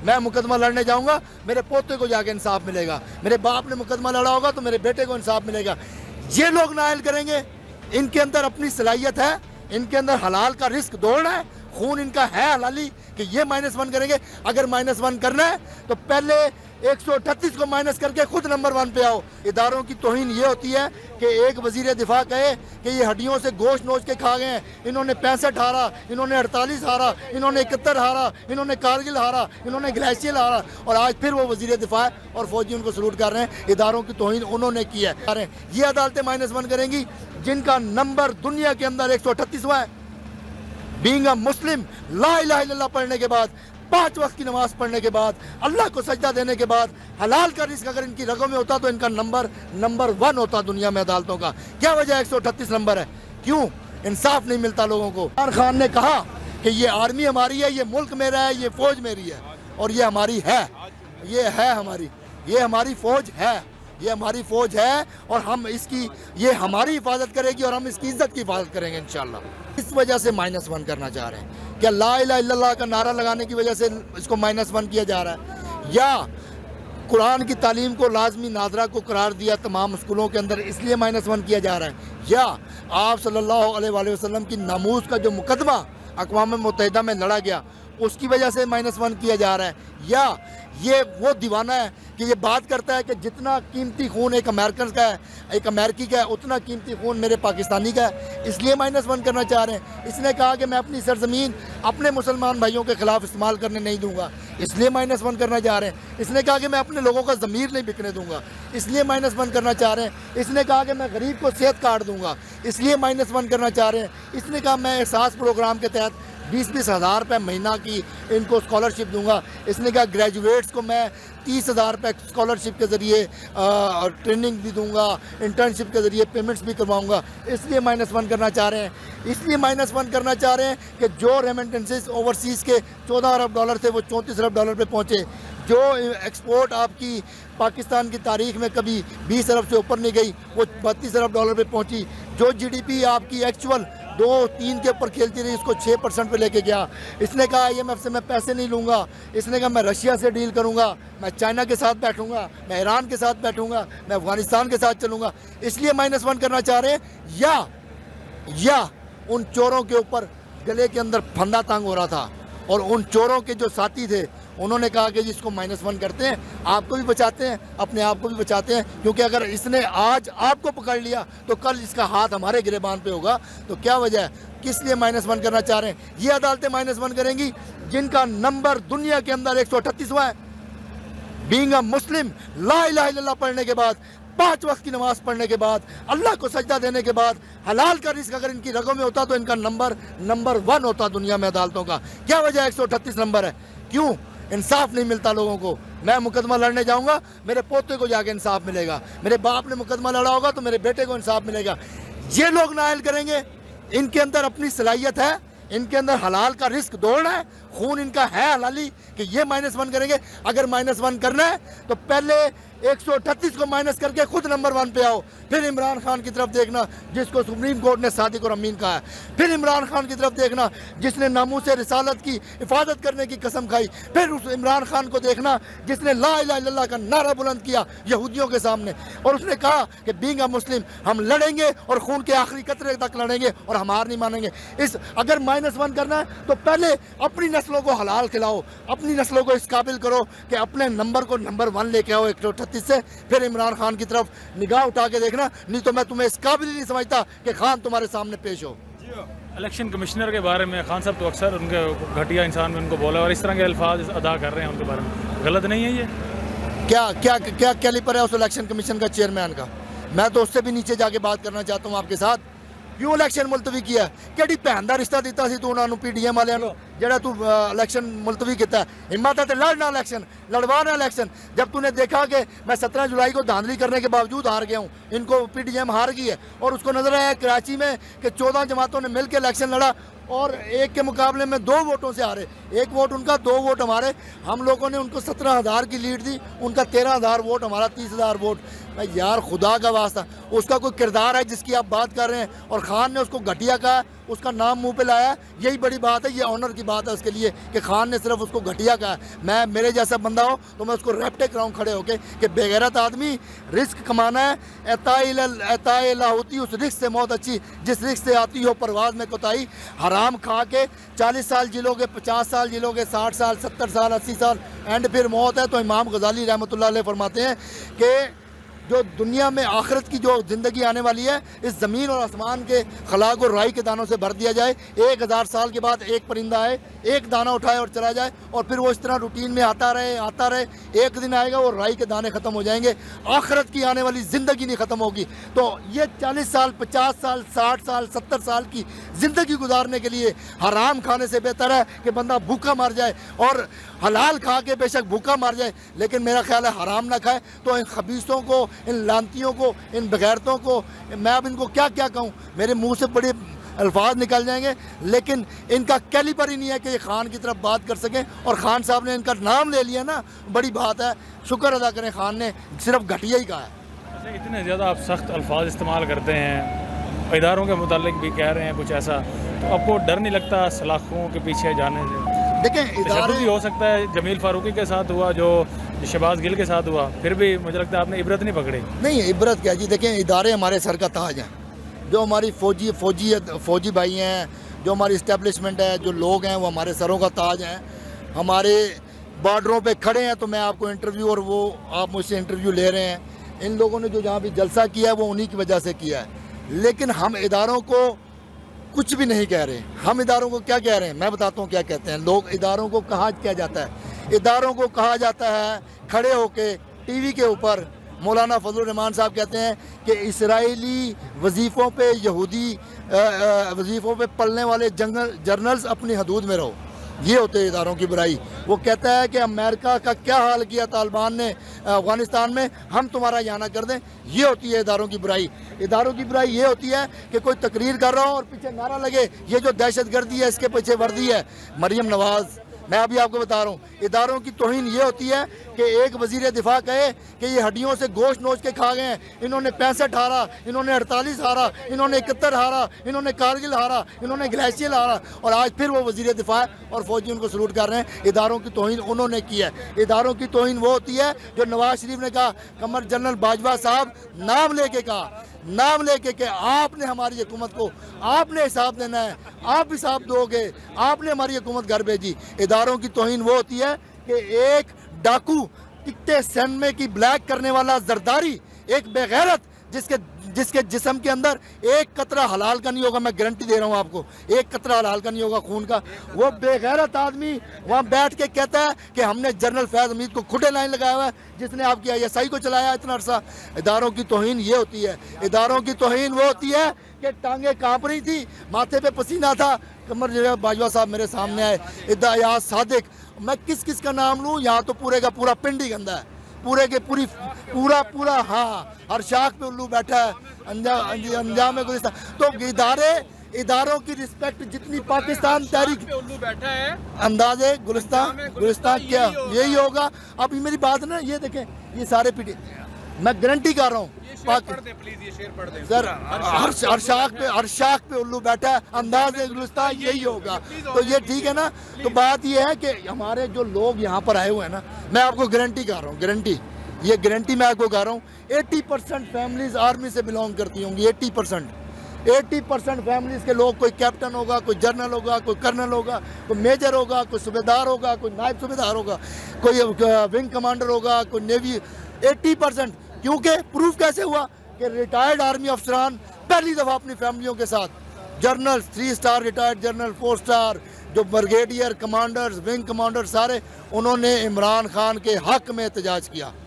میں مقدمہ لڑنے جاؤں گا میرے پوتے کو جا کے انصاف ملے گا، میرے باپ نے مقدمہ لڑا ہوگا تو میرے بیٹے کو انصاف ملے گا۔ یہ لوگ نائل کریں گے، ان کے اندر اپنی صلاحیت ہے، ان کے اندر حلال کا رزق دوڑنا ہے، خون ان کا ہے حلالی کہ یہ -1 کریں گے۔ اگر -1 کرنا ہے تو پہلے 138 کو مائنس کر کے خود نمبر 1 پہ آؤ۔ اداروں کی توہین یہ ہوتی ہے کہ ایک وزیر دفاع کہے کہ یہ ہڈیوں سے گوشت نوچ کے کھا گئے ہیں، انہوں نے 65 ہارا، انہوں نے 48 ہارا، انہوں نے 71 ہارا، انہوں نے کارگل ہارا، انہوں نے گلیشیل ہارا، اور آج پھر وہ وزیر دفاع اور فوجی ان کو سلوٹ کر رہے ہیں۔ اداروں کی توہین انہوں نے کی ہے۔ یہ عدالتیں -1 کریں گی جن کا نمبر دنیا کے اندر 138واں ہے۔ بینگ اے مسلم، لا الہ الا اللہ پڑھنے کے بعد، 5 وقت کی نماز پڑھنے کے بعد، اللہ کو سجدہ دینے کے بعد، حلال کا رزق اگر ان کی رگوں میں ہوتا تو ان کا نمبر 1 ہوتا دنیا میں عدالتوں کا۔ کیا وجہ 138 نمبر ہے؟ کیوں انصاف نہیں ملتا لوگوں کو؟ عمران خان نے کہا کہ یہ آرمی ہماری ہے، یہ ملک میرا ہے، یہ فوج میری ہے، اور یہ ہماری ہے، یہ ہے ہماری، یہ ہماری فوج ہے، یہ ہماری فوج ہے، اور ہم اس کی، یہ ہماری حفاظت کرے گی اور ہم اس کی عزت کی حفاظت کریں گے انشاءاللہ۔ اس وجہ سے -1 کرنا چاہ رہے ہیں۔ کیا لا الہ الا اللہ کا نعرہ لگانے کی وجہ سے اس کو -1 کیا جا رہا ہے، یا قرآن کی تعلیم کو لازمی ناظرہ کو قرار دیا تمام اسکولوں کے اندر اس لیے -1 کیا جا رہا ہے، یا آپ صلی اللہ علیہ وآلہ وسلم کی ناموس کا جو مقدمہ اقوام متحدہ میں لڑا گیا اس کی وجہ سے -1 کیا جا رہا ہے، یا یہ وہ دیوانہ ہے کہ یہ بات کرتا ہے کہ جتنا قیمتی خون ایک امریکن کا ہے، ایک امریکی کا ہے، اتنا قیمتی خون میرے پاکستانی کا ہے، اس لیے -1 کرنا چاہ رہے ہیں۔ اس نے کہا کہ میں اپنی سرزمین اپنے مسلمان بھائیوں کے خلاف استعمال کرنے نہیں دوں گا، اس لیے -1 کرنا چاہ رہے ہیں۔ اس نے کہا کہ میں اپنے لوگوں کا ضمیر نہیں بکنے دوں گا، اس لیے -1 کرنا چاہ رہے ہیں۔ اس نے کہا کہ میں غریب کو صحت کارڈ دوں گا، اس لیے -1 کرنا چاہ رہے ہیں۔ اس نے کہا میں احساس پروگرام کے تحت 20-20 ہزار روپے مہینہ کی ان کو اسکالرشپ دوں گا۔ اس نے کہا گریجویٹس کو میں 30 ہزار روپے اسکالرشپ کے ذریعے ٹریننگ بھی دوں گا، انٹرنشپ کے ذریعے پیمنٹس بھی کرواؤں گا، اس لیے -1 کرنا چاہ رہے ہیں۔ اس لیے -1 کرنا چاہ رہے ہیں کہ جو ریمیٹنسز اوورسیز کے $14 ارب تھے وہ $34 ارب پہ پہنچے، جو ایکسپورٹ آپ کی پاکستان کی تاریخ میں کبھی 20 ارب سے اوپر نہیں گئی وہ $32 ارب پہ پہنچی، جو GDP آپ کی ایکچول 2-3 کے اوپر کھیلتی رہی اس کو 6% پہ لے کے گیا۔ اس نے کہا IMF سے میں پیسے نہیں لوں گا، اس نے کہا میں رشیا سے ڈیل کروں گا، میں چائنا کے ساتھ بیٹھوں گا، میں ایران کے ساتھ بیٹھوں گا، میں افغانستان کے ساتھ چلوں گا، اس لیے -1 کرنا چاہ رہے ہیں۔ یا ان چوروں کے اوپر گلے کے اندر پھندا تانگ ہو رہا تھا، اور ان چوروں کے جو ساتھی تھے انہوں نے کہا کہ جس کو -1 کرتے ہیں آپ کو بھی بچاتے ہیں، اپنے آپ کو بھی بچاتے ہیں، کیونکہ اگر اس نے آج آپ کو پکڑ لیا تو کل اس کا ہاتھ ہمارے گریبان پہ ہوگا۔ تو کیا وجہ ہے، کس لیے -1 کرنا چاہ رہے ہیں؟ یہ عدالتیں -1 کریں گی جن کا نمبر دنیا کے اندر 138واں ہے۔ بینگ اے مسلم، لا الہ الا اللہ پڑھنے کے بعد، 5 وقت کی نماز پڑھنے کے بعد، اللہ کو سجدہ دینے کے بعد، حلال کا رزق اگر ان کی رگوں میں ہوتا تو ان کا نمبر 1 ہوتا دنیا میں عدالتوں کا۔ کیا وجہ 138 نمبر ہے؟ کیوں انصاف نہیں ملتا لوگوں کو؟ میں مقدمہ لڑنے جاؤں گا میرے پوتے کو جا کے انصاف ملے گا، میرے باپ نے مقدمہ لڑا ہوگا تو میرے بیٹے کو انصاف ملے گا۔ یہ لوگ نائل کریں گے، ان کے اندر اپنی صلاحیت ہے، ان کے اندر حلال کا رزق دوڑنا ہے، خون ان کا ہے حلالی کہ یہ -1 کریں گے۔ اگر -1 کرنا ہے تو پہلے 138 کو مائنس کر کے خود نمبر 1 پہ آؤ، پھر عمران خان کی طرف دیکھنا جس کو سپریم کورٹ نے صادق اور امین کہا ہے، پھر عمران خان کی طرف دیکھنا جس نے ناموس رسالت کی حفاظت کرنے کی قسم کھائی، پھر اس عمران خان کو دیکھنا جس نے لا الہ الا اللہ کا نعرہ بلند کیا یہودیوں کے سامنے، اور اس نے کہا کہ بینگ اے مسلم ہم لڑیں گے اور خون کے آخری قطرے تک لڑیں گے اور ہم ہار نہیں مانیں گے۔ اگر -1 کرنا ہے تو پہلے اپنی نسلوں کو حلال کھلاؤ، اپنی نسلوں کو اس قابل کرو کہ اپنے نمبر کو نمبر 1 لے کے آؤ 138 سے، پھر عمران خان کی طرف نگاہ اٹھا کے دیکھنا، نہیں تو میں تمہیں اس قابل ہی نہیں سمجھتا کہ خان تمہارے سامنے پیش ہو۔ الیکشن کمشنر کے بارے میں خان صاحب تو اکثر ان کے گھٹیا انسان میں ان کو بولا اور اس طرح کے الفاظ ادا کر رہے ہیں ان کے بارے میں، غلط نہیں ہے یہ؟ کیا کیلیپر ہے اس الیکشن کمیشن کا چیئرمین کا؟ میں تو اس سے بھی نیچے جا کے بات کرنا چاہتا ہوں آپ کے ساتھ۔ کیوں الیکشن ملتوی کیا؟ کیڑی بہن دا رشتہ دیتا سی تو انہوں نے PDM والے جڑا تو الیکشن ملتوی کیتا ہے؟ ہمت ہے تو لڑنا الیکشن، لڑوانا الیکشن۔ جب تو نے دیکھا کہ میں 17 جولائی کو دھاندلی کرنے کے باوجود ہار گیا ہوں، ان کو PDM ہار گئی ہے، اور اس کو نظر آیا کراچی میں کہ 14 جماعتوں نے مل کے الیکشن لڑا اور ایک کے مقابلے میں 2 ووٹوں سے ہارے، 1 ووٹ ان کا 2 ووٹ ہمارے، ہم لوگوں نے ان کو 17,000 کی لیڈ دی، ان کا 13,000 ووٹ، ہمارا 30,000 ووٹ۔ یار خدا کا واسطہ، اس کا کوئی کردار ہے جس کی آپ بات کر رہے ہیں؟ اور خان نے اس کو گھٹیا کہا، اس کا نام منہ پہ لایا ہے, یہی بڑی بات ہے, یہ آنر کی بات ہے اس کے لیے کہ خان نے صرف اس کو گھٹیا کہا ہے. میں میرے جیسا بندہ ہو تو میں اس کو ریپٹے کراؤں کھڑے ہو کے کہ بے غیرت آدمی, رزق کمانا ہے, عطا الہ ہوتی اس رزق سے موت اچھی جس رزق سے آتی ہو پرواز میں کوتاہی. حرام کھا کے 40 سال جیلو گے, 50 سال جیلو گے, 60 سال, 70 سال, 80 سال, اینڈ پھر موت ہے. تو امام غزالی رحمۃ اللہ علیہ فرماتے ہیں کہ جو دنیا میں آخرت کی جو زندگی آنے والی ہے, اس زمین اور آسمان کے خلا کو رائی کے دانوں سے بھر دیا جائے. 1000 سال کے بعد ایک پرندہ آئے, ایک دانہ اٹھائے اور چلا جائے, اور پھر وہ اس طرح روٹین میں آتا رہے. ایک دن آئے گا وہ رائی کے دانے ختم ہو جائیں گے, آخرت کی آنے والی زندگی نہیں ختم ہوگی. تو یہ 40 سال, 50 سال, 60 سال, 70 سال کی زندگی گزارنے کے لیے حرام کھانے سے بہتر ہے کہ بندہ بھوکا مر جائے, اور حلال کھا کے بے شک بھوکا مر جائے, لیکن میرا خیال ہے حرام نہ کھائے. تو ان خبیثوں کو, ان لانتیوں کو, ان بغیرتوں کو, میں اب ان کو کیا کہوں, میرے منہ سے بڑے الفاظ نکل جائیں گے, لیکن ان کا کیلیبر ہی نہیں ہے کہ یہ خان کی طرف بات کر سکیں. اور خان صاحب نے ان کا نام لے لیا نا, بڑی بات ہے, شکر ادا کریں, خان نے صرف گھٹیا ہی کہا ہے. اتنے زیادہ آپ سخت الفاظ استعمال کرتے ہیں, اداروں کے متعلق بھی کہہ رہے ہیں کچھ ایسا, تو آپ کو ڈر نہیں لگتا سلاخوں کے پیچھے جانے سے؟ دیکھیں تشدد بھی ہو سکتا ہے, جمیل فاروقی کے ساتھ ہوا, جو شہباز گل کے ساتھ ہوا, پھر بھی مجھے لگتا ہے آپ نے عبرت نہیں پکڑی. نہیں, عبرت کیا جی, دیکھیں ادارے ہمارے سر کا تاج ہیں. جو ہماری فوجی بھائی ہیں, جو ہماری اسٹیبلشمنٹ ہے, جو لوگ ہیں, وہ ہمارے سروں کا تاج ہیں. ہمارے بارڈروں پہ کھڑے ہیں, تو میں آپ کو انٹرویو, اور وہ آپ مجھ سے انٹرویو لے رہے ہیں. ان لوگوں نے جو جہاں بھی جلسہ کیا ہے وہ انہی کی وجہ سے کیا ہے, لیکن ہم اداروں کو کچھ بھی نہیں کہہ رہے. ہم اداروں کو کیا کہہ رہے ہیں, میں بتاتا ہوں کیا کہتے ہیں لوگ. اداروں کو کہا کیا جاتا ہے, اداروں کو کہا جاتا ہے کھڑے ہو کے ٹی وی کے اوپر, مولانا فضل الرحمان صاحب کہتے ہیں کہ اسرائیلی وظیفوں پہ, یہودی وظیفوں پہ پلنے والے جرنلز اپنی حدود میں رہو. یہ ہوتے ہیں اداروں کی برائی. وہ کہتا ہے کہ امریکہ کا کیا حال کیا طالبان نے افغانستان میں, ہم تمہارا یہاں نہ کر دیں. یہ ہوتی ہے اداروں کی برائی. اداروں کی برائی یہ ہوتی ہے کہ کوئی تقریر کر رہا ہو اور پیچھے نعرہ لگے, یہ جو دہشت گردی ہے اس کے پیچھے وردی ہے مریم نواز. میں ابھی آپ کو بتا رہا ہوں, اداروں کی توہین یہ ہوتی ہے کہ ایک وزیر دفاع کہے کہ یہ ہڈیوں سے گوشت نوچ کے کھا گئے ہیں, انہوں نے 65 ہارا, انہوں نے 48 ہارا, انہوں نے 71 ہارا, انہوں نے کارگل ہارا, انہوں نے گلیشیل ہارا, اور آج پھر وہ وزیر دفاع اور فوجی ان کو سلوٹ کر رہے ہیں. اداروں کی توہین انہوں نے کی ہے. اداروں کی توہین وہ ہوتی ہے جو نواز شریف نے کہا, قمر جنرل باجوہ صاحب نام لے کے کہا, نام لے کے کہ آپ نے ہماری حکومت کو, آپ نے حساب دینا ہے, آپ حساب دو گے, آپ نے ہماری حکومت گھر بھیجی. اداروں کی توہین وہ ہوتی ہے کہ ایک ڈاکو, ٹکٹے سینڈ میں کی بلیک کرنے والا زرداری, ایک بغیرت جس کے جسم کے اندر ایک قطرہ حلال کا نہیں ہوگا, میں گارنٹی دے رہا ہوں آپ کو, ایک قطرہ حلال کا نہیں ہوگا خون کا, وہ بے غیرت آدمی وہاں بیٹھ کے کہتا ہے کہ ہم نے جنرل فیض حمید کو کھٹے لائن لگایا ہوا ہے, جس نے آپ کی ISI کو چلایا اتنا عرصہ. اداروں کی توہین یہ ہوتی ہے. اداروں کی توہین وہ ہوتی ہے کہ ٹانگیں کانپ رہی تھی, ماتھے پہ پسینہ تھا, قمر جنرل باجوہ صاحب میرے سامنے آئے, ایاز صادق, میں کس کا نام لوں, یہاں تو پورے کا پورا پنڈ ہی گندا ہے, پورے کے پورا ہاں, ہر شاخ پہ الو بیٹھا ہے, انجام گلستان. تو اداروں کی رسپیکٹ جتنی پاکستان تحریک بیٹھا ہے, اندازے گلستان کیا یہی ہوگا. اب میری بات نا, یہ دیکھیں یہ سارے پیٹی, میں گارنٹی کر رہا ہوں سر, ہر شاخ پہ الو بیٹھا ہے, انداز گلستان یہی ہوگا. تو یہ ٹھیک ہے نا. تو بات یہ ہے کہ ہمارے جو لوگ یہاں پر آئے ہوئے ہیں نا, میں آپ کو گارنٹی کر رہا ہوں, گارنٹی میں آپ کو کر رہا ہوں, 80% فیملیز آرمی سے بلانگ کرتی ہوں گی. 80% فیملیز کے لوگ, کوئی کیپٹن ہوگا, کوئی جنرل ہوگا, کوئی کرنل ہوگا, کوئی میجر ہوگا, کوئی صوبیدار ہوگا, کوئی نائب صوبیدار ہوگا, کوئی ونگ کمانڈر ہوگا, کوئی نیوی. 80%. کیونکہ پروف کیسے ہوا کہ ریٹائرڈ آرمی افسران پہلی دفعہ اپنی فیملیوں کے ساتھ, general 3 star retired general, 4 star, جو برگیڈیئر کمانڈرز, ونگ کمانڈر, سارے انہوں نے عمران خان کے حق میں احتجاج کیا.